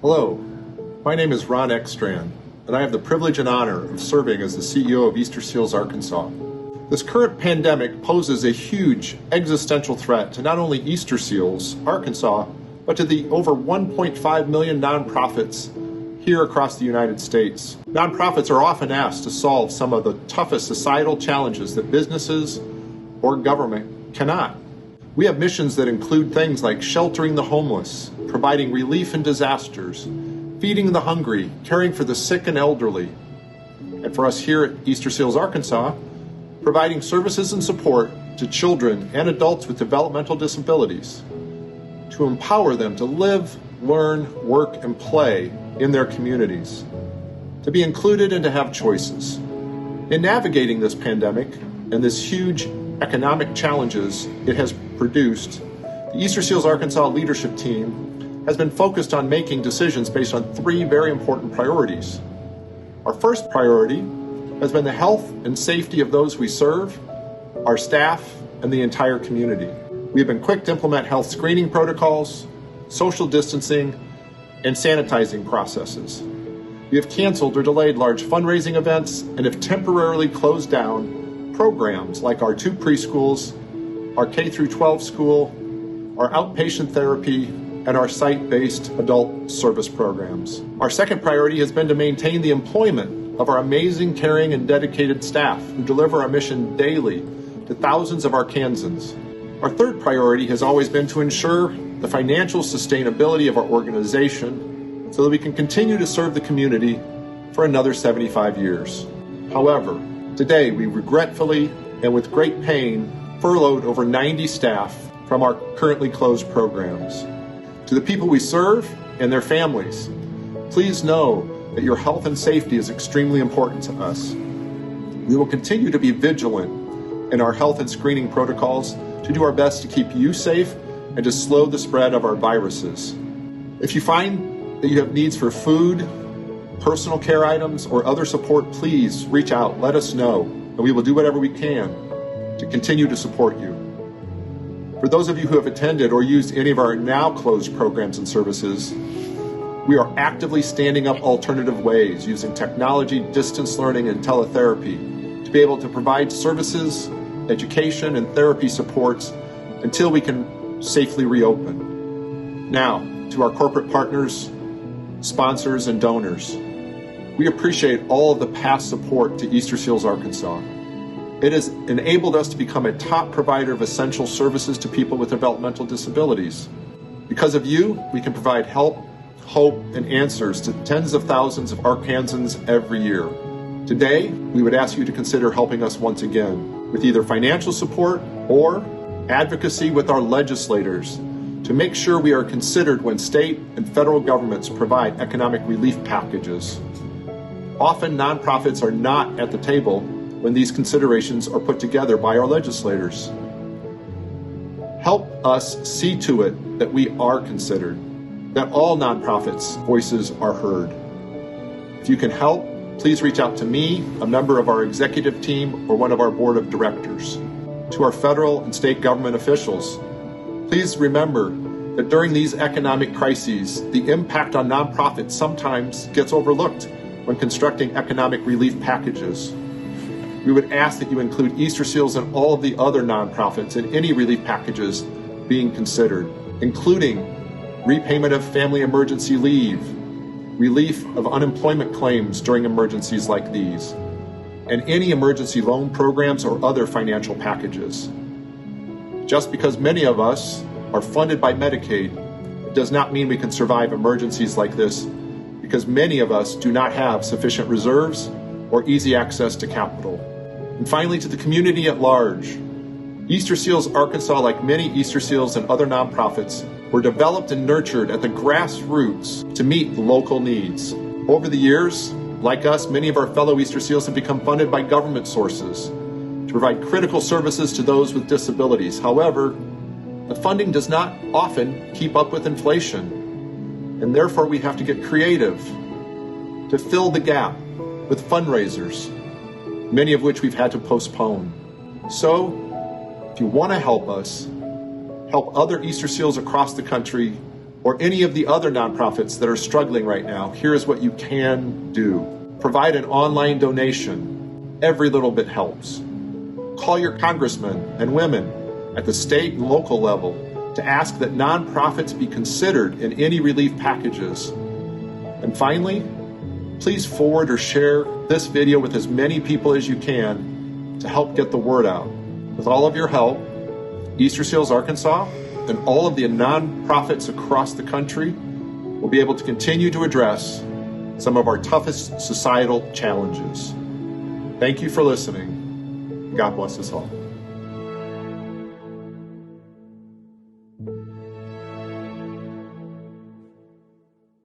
Hello, my name is Ron Ekstrand, and I have the privilege and honor of serving as the CEO of Easterseals Arkansas. This current pandemic poses a huge existential threat to not only Easterseals Arkansas, but to the over 1.5 million nonprofits here across the United States. Nonprofits are often asked to solve some of the toughest societal challenges that businesses or government cannot. We have missions that include things like sheltering the homeless, providing relief in disasters, feeding the hungry, caring for the sick and elderly, and for us here at Easterseals Arkansas, providing services and support to children and adults with developmental disabilities to empower them to live, learn, work, and play in their communities, to be included and to have choices. In navigating this pandemic and this huge economic challenges it has produced, the Easterseals Arkansas leadership team has been focused on making decisions based on three very important priorities. Our first priority has been the health and safety of those we serve, our staff, and the entire community. We have been quick to implement health screening protocols, social distancing, and sanitizing processes. We have canceled or delayed large fundraising events and have temporarily closed down programs like our 2 preschools, our K-12 school, our outpatient therapy, and our site-based adult service programs. Our second priority has been to maintain the employment of our amazing, caring, and dedicated staff who deliver our mission daily to thousands of Arkansans. Our third priority has always been to ensure the financial sustainability of our organization so that we can continue to serve the community for another 75 years. However, today we regretfully and with great pain furloughed over 90 staff from our currently closed programs. To the people we serve and their families, please know that your health and safety is extremely important to us. We will continue to be vigilant in our health and screening protocols to do our best to keep you safe and to slow the spread of our viruses. If you find that you have needs for food, personal care items, or other support, please reach out, let us know, and we will do whatever we can to continue to support you. For those of you who have attended or used any of our now closed programs and services, we are actively standing up alternative ways using technology, distance learning, and teletherapy to be able to provide services, education, and therapy supports until we can safely reopen. Now, to our corporate partners, sponsors, and donors, we appreciate all of the past support to Easterseals Arkansas. It has enabled us to become a top provider of essential services to people with developmental disabilities. Because of you, we can provide help, hope, and answers to tens of thousands of Arkansans every year. Today, we would ask you to consider helping us once again with either financial support or advocacy with our legislators to make sure we are considered when state and federal governments provide economic relief packages. Often, nonprofits are not at the table when these considerations are put together by our legislators. Help us see to it that we are considered, that all nonprofits' voices are heard. If you can help, please reach out to me, a member of our executive team, or one of our board of directors. To our federal and state government officials, please remember that during these economic crises, the impact on nonprofits sometimes gets overlooked when constructing economic relief packages. We would ask that you include Easterseals and all of the other nonprofits in any relief packages being considered, including repayment of family emergency leave, relief of unemployment claims during emergencies like these, and any emergency loan programs or other financial packages. Just because many of us are funded by Medicaid, it does not mean we can survive emergencies like this, because many of us do not have sufficient reserves or easy access to capital. And finally, to the community at large, Easterseals Arkansas, like many Easterseals and other nonprofits, were developed and nurtured at the grassroots to meet local needs. Over the years, like us, many of our fellow Easterseals have become funded by government sources to provide critical services to those with disabilities. However, the funding does not often keep up with inflation, and therefore we have to get creative to fill the gap with fundraisers, many of which we've had to postpone. So, if you want to help us, help other Easterseals across the country, or any of the other nonprofits that are struggling right now, here is what you can do. Provide an online donation. Every little bit helps. Call your congressmen and women at the state and local level to ask that nonprofits be considered in any relief packages. And finally, please forward or share this video with as many people as you can to help get the word out. With all of your help, Easterseals Arkansas and all of the nonprofits across the country will be able to continue to address some of our toughest societal challenges. Thank you for listening. God bless us all.